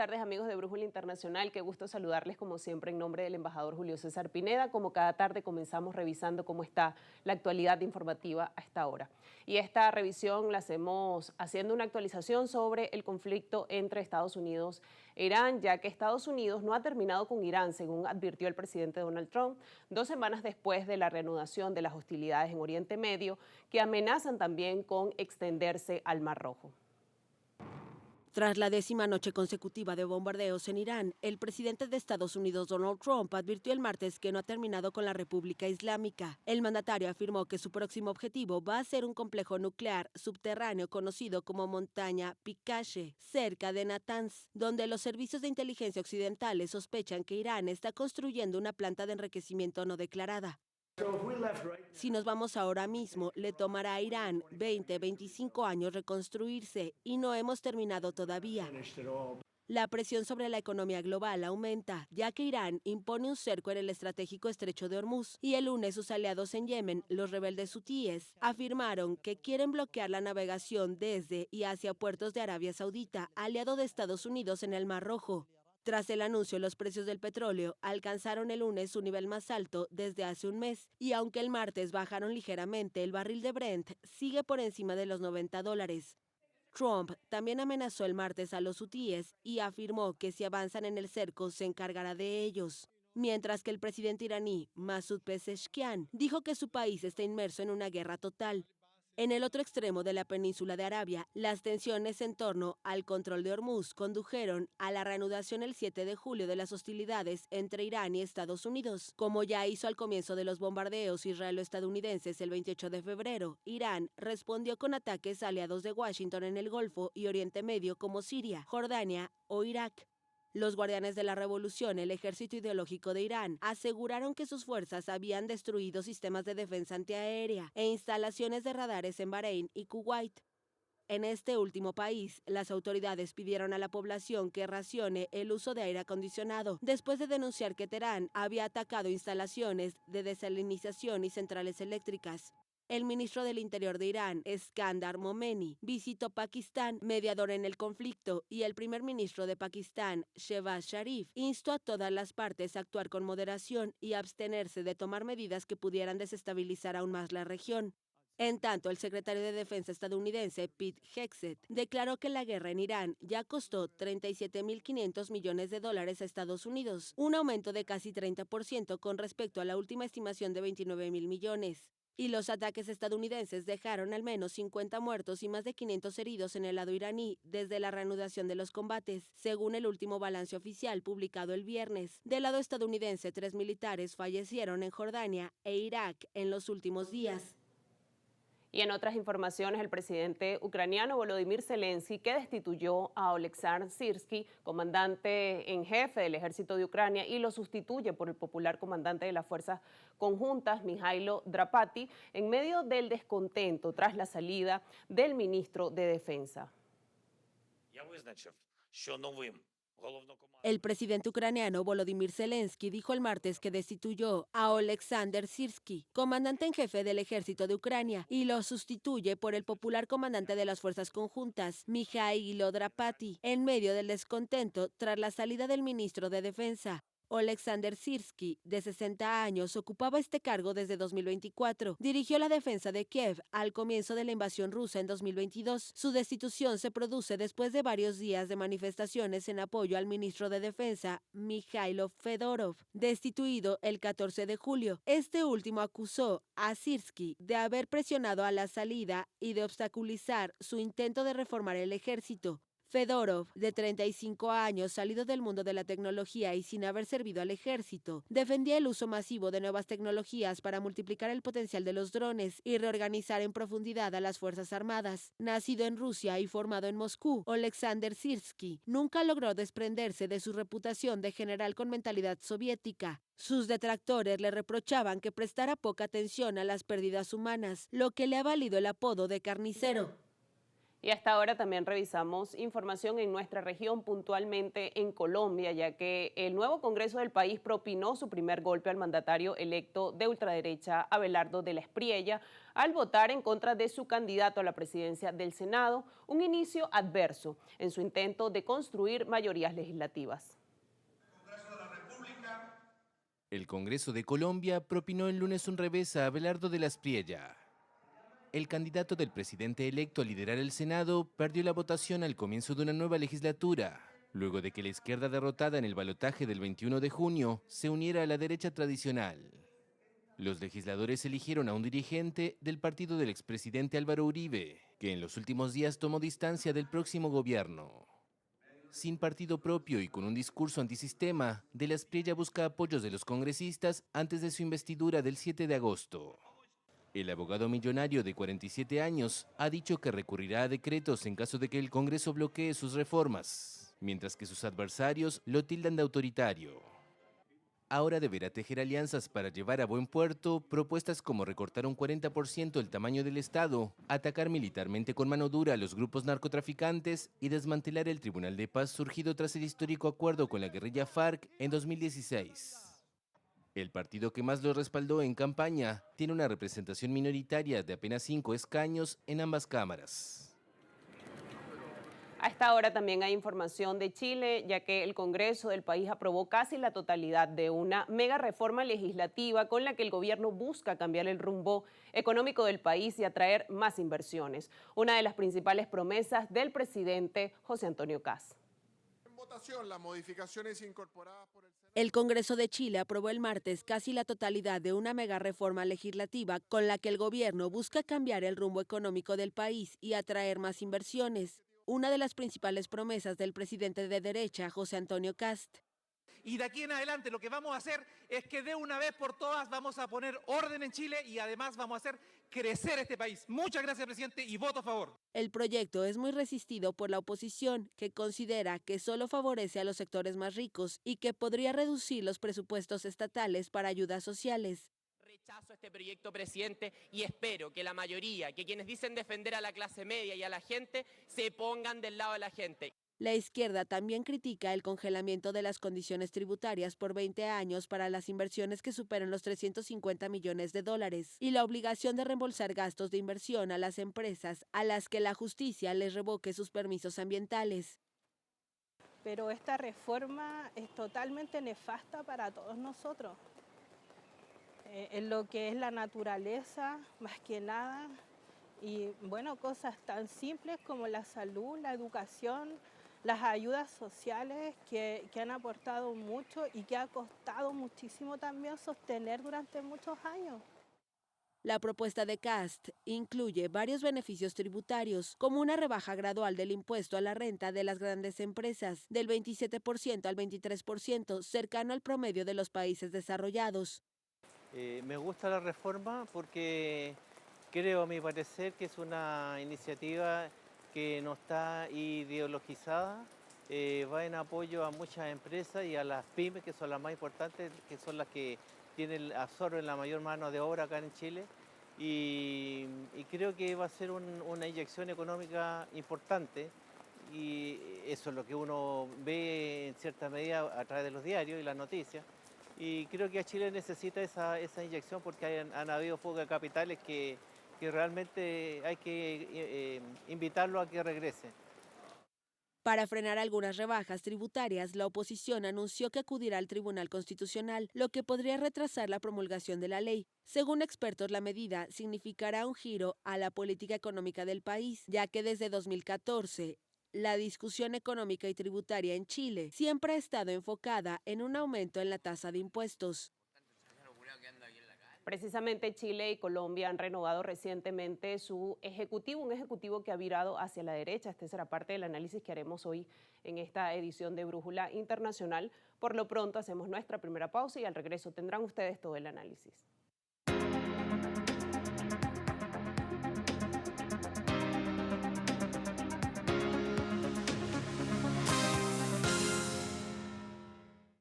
tardes, amigos de Brújula Internacional. Qué gusto saludarles como siempre en nombre del embajador Julio César Pineda. Como cada tarde comenzamos revisando cómo está la actualidad informativa a esta hora. Y esta revisión la hacemos haciendo una actualización sobre el conflicto entre Estados Unidos e Irán, ya que Estados Unidos no ha terminado con Irán, según advirtió el presidente Donald Trump, 2 semanas después de la reanudación de las hostilidades en Oriente Medio, que amenazan también con extenderse al Mar Rojo. Tras la 10ª noche consecutiva de bombardeos en Irán, el presidente de Estados Unidos, Donald Trump, advirtió el martes que no ha terminado con la República Islámica. El mandatario afirmó que su próximo objetivo va a ser un complejo nuclear subterráneo conocido como Montaña Picache, cerca de Natanz, donde los servicios de inteligencia occidentales sospechan que Irán está construyendo una planta de enriquecimiento no declarada. Si nos vamos ahora mismo, le tomará a Irán 20-25 años reconstruirse y no hemos terminado todavía. La presión sobre la economía global aumenta, ya que Irán impone un cerco en el estratégico estrecho de Hormuz y el lunes sus aliados en Yemen, los rebeldes hutíes, afirmaron que quieren bloquear la navegación desde y hacia puertos de Arabia Saudita, aliado de Estados Unidos en el Mar Rojo. Tras el anuncio, los precios del petróleo alcanzaron el lunes su nivel más alto desde hace un mes, y aunque el martes bajaron ligeramente, el barril de Brent sigue por encima de los $90. Trump también amenazó el martes a los hutíes y afirmó que si avanzan en el cerco se encargará de ellos. Mientras que el presidente iraní, Masoud Pezeshkian, dijo que su país está inmerso en una guerra total. En el otro extremo de la península de Arabia, las tensiones en torno al control de Hormuz condujeron a la reanudación el 7 de julio de las hostilidades entre Irán y Estados Unidos. Como ya hizo al comienzo de los bombardeos israelo-estadounidenses el 28 de febrero, Irán respondió con ataques a aliados de Washington en el Golfo y Oriente Medio como Siria, Jordania o Irak. Los guardianes de la revolución, el ejército ideológico de Irán, aseguraron que sus fuerzas habían destruido sistemas de defensa antiaérea e instalaciones de radares en Bahrein y Kuwait. En este último país, las autoridades pidieron a la población que racione el uso de aire acondicionado, después de denunciar que Teherán había atacado instalaciones de desalinización y centrales eléctricas. El ministro del Interior de Irán, Eskandar Momeni, visitó Pakistán, mediador en el conflicto, y el primer ministro de Pakistán, Shehbaz Sharif, instó a todas las partes a actuar con moderación y abstenerse de tomar medidas que pudieran desestabilizar aún más la región. En tanto, el secretario de Defensa estadounidense, Pete Hegseth, declaró que la guerra en Irán ya costó $37.500 millones a Estados Unidos, un aumento de casi 30% con respecto a la última estimación de 29.000 millones. Y los ataques estadounidenses dejaron al menos 50 muertos y más de 500 heridos en el lado iraní desde la reanudación de los combates, según el último balance oficial publicado el viernes. Del lado estadounidense, 3 militares fallecieron en Jordania e Irak en los últimos días. Y en otras informaciones, el presidente ucraniano Volodymyr Zelensky, que destituyó a Oleksandr Syrskyi, comandante en jefe del ejército de Ucrania, y lo sustituye por el popular comandante de las fuerzas conjuntas, Mihailo Drapati, en medio del descontento tras la salida del ministro de Defensa. El presidente ucraniano Volodymyr Zelensky dijo el martes que destituyó a Oleksandr Syrskyi, comandante en jefe del ejército de Ucrania, y lo sustituye por el popular comandante de las fuerzas conjuntas, Mihailo Drapati, en medio del descontento tras la salida del ministro de Defensa. Oleksandr Syrskyi, de 60 años, ocupaba este cargo desde 2024. Dirigió la defensa de Kiev al comienzo de la invasión rusa en 2022. Su destitución se produce después de varios días de manifestaciones en apoyo al ministro de Defensa, Mikhailo Fedorov, destituido el 14 de julio. Este último acusó a Syrskyi de haber presionado a la salida y de obstaculizar su intento de reformar el ejército. Fedorov, de 35 años, salido del mundo de la tecnología y sin haber servido al ejército, defendía el uso masivo de nuevas tecnologías para multiplicar el potencial de los drones y reorganizar en profundidad a las Fuerzas Armadas. Nacido en Rusia y formado en Moscú, Oleksandr Syrskyi nunca logró desprenderse de su reputación de general con mentalidad soviética. Sus detractores le reprochaban que prestara poca atención a las pérdidas humanas, lo que le ha valido el apodo de carnicero. Y hasta ahora también revisamos información en nuestra región, puntualmente en Colombia, ya que el nuevo Congreso del país propinó su primer golpe al mandatario electo de ultraderecha, Abelardo de la Espriella, al votar en contra de su candidato a la presidencia del Senado, un inicio adverso en su intento de construir mayorías legislativas. El Congreso de Colombia propinó el lunes un revés a Abelardo de la Espriella. El candidato del presidente electo a liderar el Senado perdió la votación al comienzo de una nueva legislatura, luego de que la izquierda derrotada en el balotaje del 21 de junio se uniera a la derecha tradicional. Los legisladores eligieron a un dirigente del partido del expresidente Álvaro Uribe, que en los últimos días tomó distancia del próximo gobierno. Sin partido propio y con un discurso antisistema, de la Espriella busca apoyos de los congresistas antes de su investidura del 7 de agosto. El abogado millonario de 47 años ha dicho que recurrirá a decretos en caso de que el Congreso bloquee sus reformas, mientras que sus adversarios lo tildan de autoritario. Ahora deberá tejer alianzas para llevar a buen puerto propuestas como recortar un 40% el tamaño del Estado, atacar militarmente con mano dura a los grupos narcotraficantes y desmantelar el Tribunal de Paz surgido tras el histórico acuerdo con la guerrilla FARC en 2016. El partido que más lo respaldó en campaña tiene una representación minoritaria de apenas 5 escaños en ambas cámaras. A esta hora también hay información de Chile, ya que el Congreso del país aprobó casi la totalidad de una mega reforma legislativa con la que el gobierno busca cambiar el rumbo económico del país y atraer más inversiones. Una de las principales promesas del presidente José Antonio Kast. Las modificaciones incorporadas por el Congreso de Chile aprobó el martes casi la totalidad de una mega reforma legislativa con la que el gobierno busca cambiar el rumbo económico del país y atraer más inversiones. Una de las principales promesas del presidente de derecha, José Antonio Kast. Y de aquí en adelante lo que vamos a hacer es que de una vez por todas vamos a poner orden en Chile y además vamos a hacer crecer este país. Muchas gracias, presidente, y voto a favor. El proyecto es muy resistido por la oposición, que considera que solo favorece a los sectores más ricos y que podría reducir los presupuestos estatales para ayudas sociales. Rechazo este proyecto, presidente, y espero que la mayoría, que quienes dicen defender a la clase media y a la gente, se pongan del lado de la gente. La izquierda también critica el congelamiento de las condiciones tributarias por 20 años para las inversiones que superan los 350 millones de dólares y la obligación de reembolsar gastos de inversión a las empresas a las que la justicia les revoque sus permisos ambientales. Pero esta reforma es totalmente nefasta para todos nosotros. En lo que es la naturaleza, más que nada, y bueno, cosas tan simples como la salud, la educación, las ayudas sociales que han aportado mucho y que ha costado muchísimo también sostener durante muchos años. La propuesta de Kast incluye varios beneficios tributarios, como una rebaja gradual del impuesto a la renta de las grandes empresas, del 27% al 23%, cercano al promedio de los países desarrollados. Me gusta la reforma porque creo, a mi parecer, que es una iniciativa que no está ideologizada, va en apoyo a muchas empresas y a las pymes, que son las más importantes, que son las que absorben la mayor mano de obra acá en Chile, y creo que va a ser una inyección económica importante, y eso es lo que uno ve en cierta medida a través de los diarios y las noticias, y creo que a Chile necesita esa inyección porque han habido fuga de capitales que realmente hay que invitarlo a que regrese. Para frenar algunas rebajas tributarias, la oposición anunció que acudirá al Tribunal Constitucional, lo que podría retrasar la promulgación de la ley. Según expertos, la medida significará un giro a la política económica del país, ya que desde 2014 la discusión económica y tributaria en Chile siempre ha estado enfocada en un aumento en la tasa de impuestos. Precisamente Chile y Colombia han renovado recientemente su ejecutivo, un ejecutivo que ha virado hacia la derecha. Este será parte del análisis que haremos hoy en esta edición de Brújula Internacional. Por lo pronto hacemos nuestra primera pausa y al regreso tendrán ustedes todo el análisis.